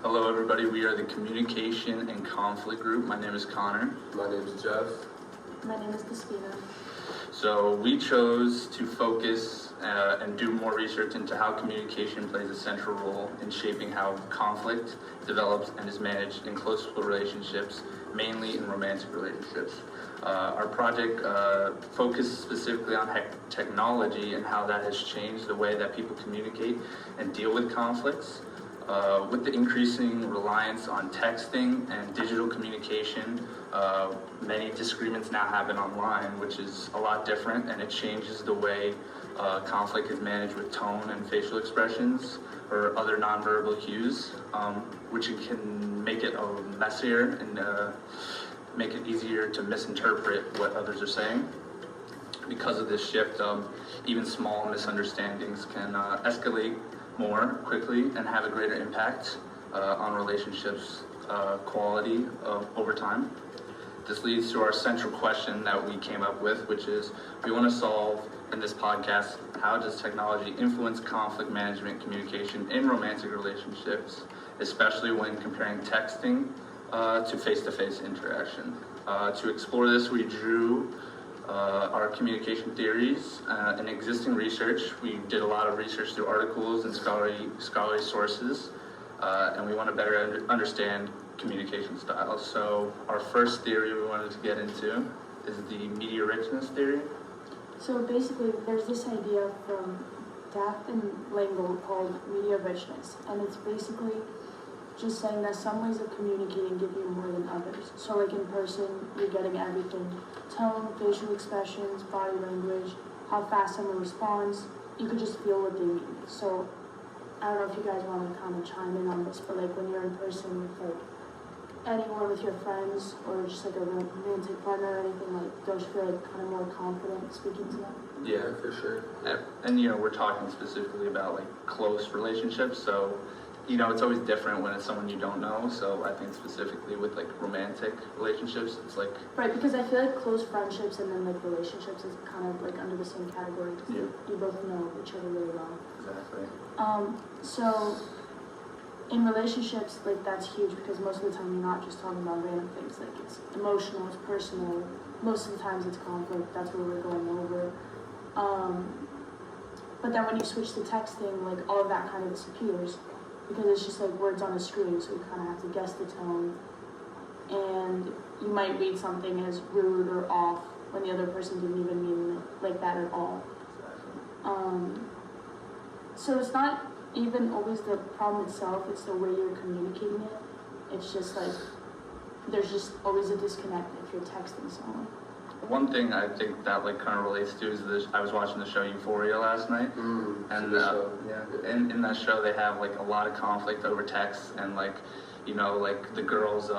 Hello everybody, we are the Communication and Conflict Group. My name is Connor. My name is Jeff. My name is Despina. So we chose to focus and do more research into how communication plays a central role in shaping how conflict develops and is managed in close relationships, mainly in romantic relationships. Our project focused specifically on technology and how that has changed the way that people communicate and deal with conflicts. With the increasing reliance on texting and digital communication, many disagreements now happen online, which is a lot different, and it changes the way conflict is managed with tone and facial expressions or other nonverbal cues, which can make it messier and make it easier to misinterpret what others are saying. Because of this shift, even small misunderstandings can escalate more quickly and have a greater impact on relationships quality over time. This leads to our central question that we came up with, which is we want to solve in this podcast, how does technology influence conflict management communication in romantic relationships, especially when comparing texting to face-to-face interaction. To explore this, we drew our communication theories and existing research. We did a lot of research through articles and scholarly sources, and we want to better understand communication styles. So our first theory we wanted to get into is the media richness theory. So basically, there's this idea from Daft and Langle called media richness, and it's basically just saying that some ways of communicating give you more than others. So like in person, you're getting everything. Tone, facial expressions, body language, how fast someone responds. You could just feel what they mean. So I don't know if you guys want to kind of chime in on this, but like when you're in person with like anyone, with your friends, or just like a romantic partner or anything, like don't you feel like kind of more confident speaking to them? Yeah, for sure. And we're talking specifically about like close relationships, so it's always different when it's someone you don't know. So I think specifically with like romantic relationships, it's like right, because I feel like close friendships and then like relationships is kind of like under the same category because you both know each other really well. Exactly. So in relationships, like that's huge because most of the time you're not just talking about random things. Like it's emotional, it's personal. Most of the times it's conflict. That's what we're going over. But then when you switch to texting, like all of that kind of disappears. Because it's just like words on a screen, so you kind of have to guess the tone. And you might read something as rude or off when the other person didn't even mean it like that at all. So it's not even always the problem itself, it's the way you're communicating it. It's just like, there's just always a disconnect if you're texting someone. One thing I think that like kind of relates to is this. I was watching the show Euphoria last night, and in that show they have like a lot of conflict over text, and like like the girl's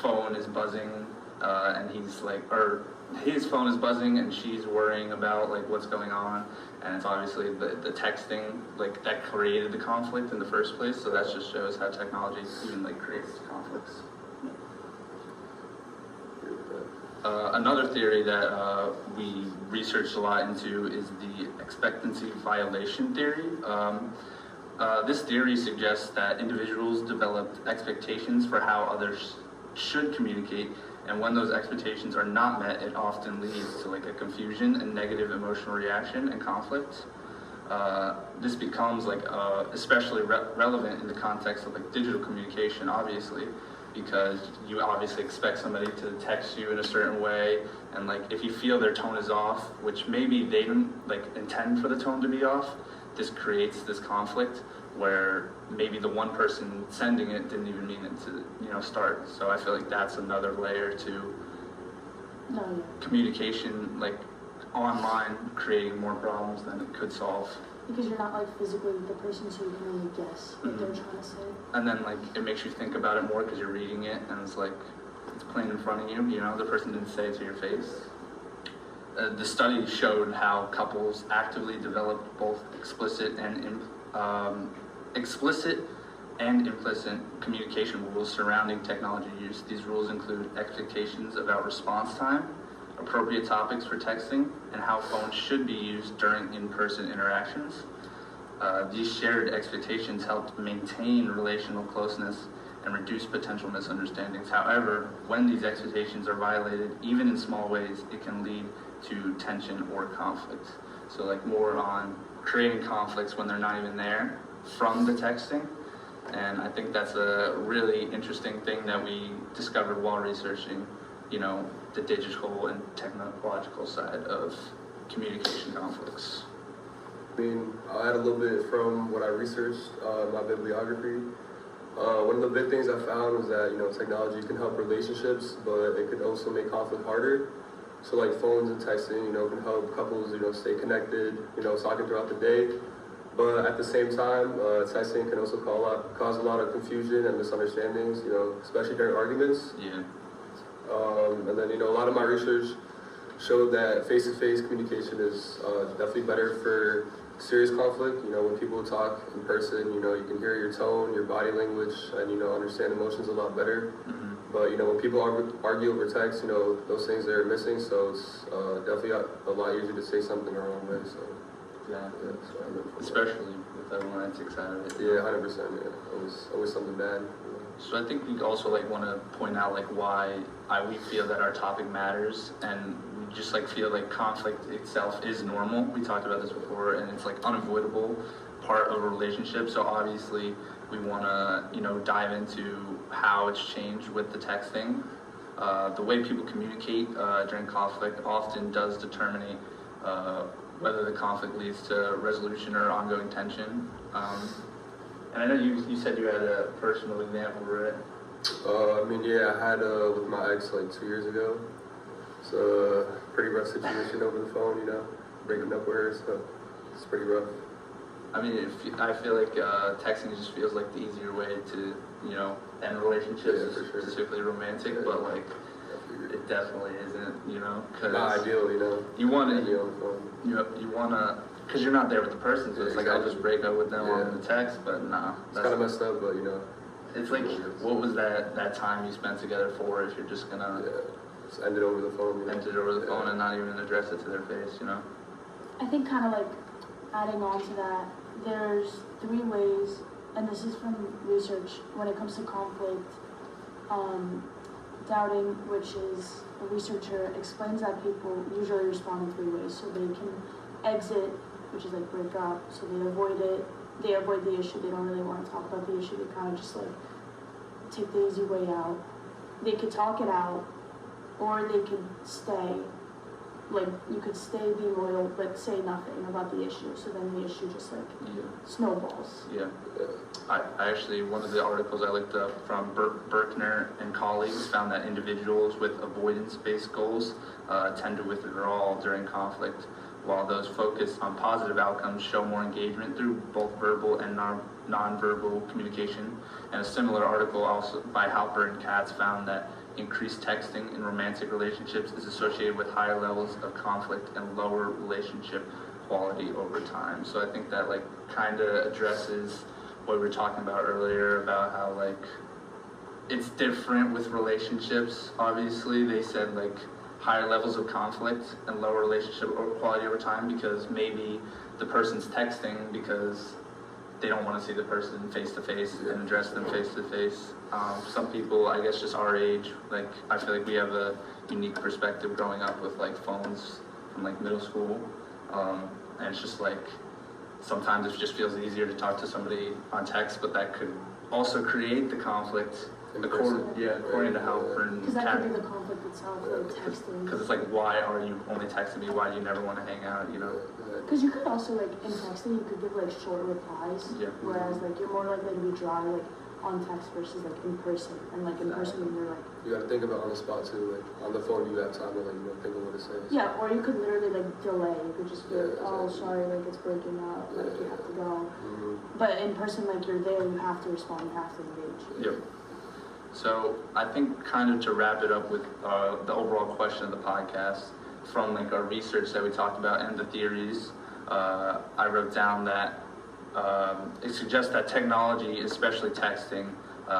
phone is buzzing, and his phone is buzzing, and she's worrying about like what's going on, and it's obviously the texting like that created the conflict in the first place. So that just shows how technology even like creates conflicts. Another theory that we researched a lot into is the expectancy violation theory. This theory suggests that individuals develop expectations for how others should communicate, and when those expectations are not met, it often leads to like a confusion and negative emotional reaction and conflict. This becomes like especially relevant in the context of like digital communication, obviously, because you obviously expect somebody to text you in a certain way, and like if you feel their tone is off, which maybe they didn't like intend for the tone to be off, this creates this conflict where maybe the one person sending it didn't even mean it to start. So I feel like that's another layer to communication, like online, creating more problems than it could solve. Because you're not like physically with the person, so you can only guess what they're trying to say. And then like it makes you think about it more because you're reading it, and it's like it's plain in front of you. The person didn't say it to your face. The study showed how couples actively developed both explicit and implicit communication rules surrounding technology use. These rules include expectations about response time, appropriate topics for texting, and how phones should be used during in-person interactions. These shared expectations help maintain relational closeness and reduce potential misunderstandings. However, when these expectations are violated, even in small ways, it can lead to tension or conflict. So like more on creating conflicts when they're not even there from the texting. And I think that's a really interesting thing that we discovered while researching, the digital and technological side of communication conflicts. I mean, I'll add a little bit from what I researched, my bibliography. One of the big things I found was that, technology can help relationships, but it could also make conflict harder. So like phones and texting, can help couples, stay connected, talking throughout the day. But at the same time, texting can also cause a lot of confusion and misunderstandings, especially during arguments. Yeah. And then, a lot of my research showed that face-to-face communication is definitely better for serious conflict. When people talk in person, you can hear your tone, your body language, and, understand emotions a lot better. Mm-hmm. But, when people argue over text, those things are missing, so it's definitely a lot easier to say something the wrong way, so. Yeah. So Especially with the romantic side of it. Yeah, 100%, yeah. Always something bad. So I think we also want to point out why we feel that our topic matters, and we just feel like conflict itself is normal. We talked about this before, and it's unavoidable part of a relationship. So obviously we want to dive into how it's changed with the texting. The way people communicate during conflict often does determine whether the conflict leads to resolution or ongoing tension. And I know you said you had a personal example, right? I had with my ex 2 years ago. It's a pretty rough situation over the phone, breaking up with her, so it's pretty rough. I mean, I feel like texting just feels like the easier way to, end relationships, Yeah, for sure. specifically romantic, Yeah. but it definitely isn't, because Not ideal, you want to be to, on the phone. you want to, because you're not there with the person, so it's I'll Exactly. just break up with them Yeah. on the text, but nah. It's kind of messed up, but It's what was that time you spent together for if you're just gonna just end it over the phone. end it over the phone and not even address it to their face, I think kind of adding on to that, there's 3 ways, and this is from research when it comes to conflict. Doubting, which is a researcher, explains that people usually respond in 3 ways. So they can exit, which is break up, so they avoid it. They avoid the issue, they don't really want to talk about the issue, they kind of just take the easy way out. They could talk it out, or they could stay. You could stay, be loyal, but say nothing about the issue, so then the issue just snowballs. Yeah. I actually, one of the articles I looked up from Berkner and colleagues found that individuals with avoidance-based goals tend to withdraw during conflict, while those focused on positive outcomes show more engagement through both verbal and non-verbal communication. And a similar article also by Halper and Katz found that increased texting in romantic relationships is associated with higher levels of conflict and lower relationship quality over time. So I think that kind of addresses what we were talking about earlier about how it's different with relationships. Obviously, they said higher levels of conflict and lower relationship quality over time because maybe the person's texting because they don't want to see the person face to face and address them face to face. Some people, I guess, just our age, I feel like we have a unique perspective growing up with phones from middle school, and it's just sometimes it just feels easier to talk to somebody on text, but that could also create the conflict. According to Halper and Because that could be the conflict itself, texting. Because it's why are you only texting me? Why do you never want to hang out? Because you could also, in texting, you could give, short replies. Yeah. Whereas, you're more likely to be dry, on text versus, in person. And, in person, when you're, You got to think about on the spot, too. On the phone, you have time to, think of what to say. Yeah, or you could literally, delay. You could just be oh, exactly. sorry, it's breaking up. You have to go. Mm-hmm. But in person, you're there, you have to respond, you have to engage. Yep. So I think kind of to wrap it up with the overall question of the podcast, from our research that we talked about and the theories, I wrote down that it suggests that technology, especially texting,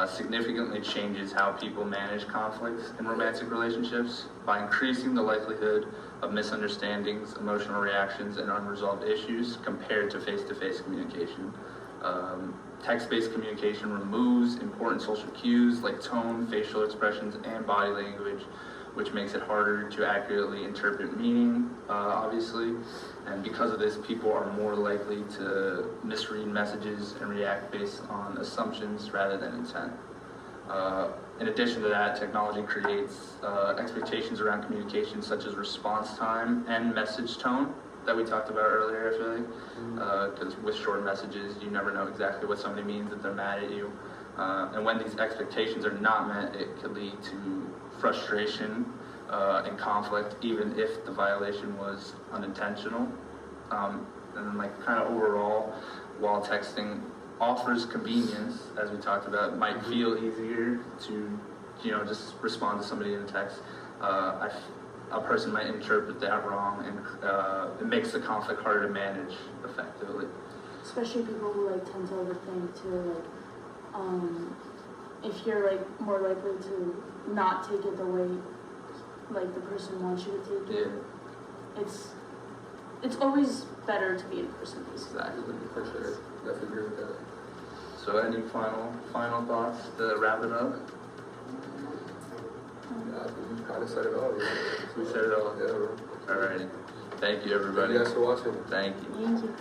significantly changes how people manage conflicts in romantic relationships by increasing the likelihood of misunderstandings, emotional reactions, and unresolved issues compared to face-to-face communication. Text-based communication removes important social cues like tone, facial expressions, and body language, which makes it harder to accurately interpret meaning, obviously. And because of this, people are more likely to misread messages and react based on assumptions rather than intent. In addition to that, technology creates expectations around communication such as response time and message tone that we talked about earlier, I feel like. Because with short messages, you never know exactly what somebody means if they're mad at you. And when these expectations are not met, it could lead to frustration and conflict, even if the violation was unintentional. And then, like, kind of overall, while texting offers convenience, as we talked about, it might feel easier to, just respond to somebody in a text. A person might interpret that wrong, and it makes the conflict harder to manage effectively. Especially people who like tend to overthink too, like, if you're like more likely to not take it the way like the person wants you to take it, it's always better to be in person. Exactly. For sure. Definitely agree with that. So any final thoughts to wrap it up? Yeah, I think we kind of said it all. We said it all. Yeah, bro. Alright. Thank you, Thank everybody. you guys for watching. Thank you. Thank you.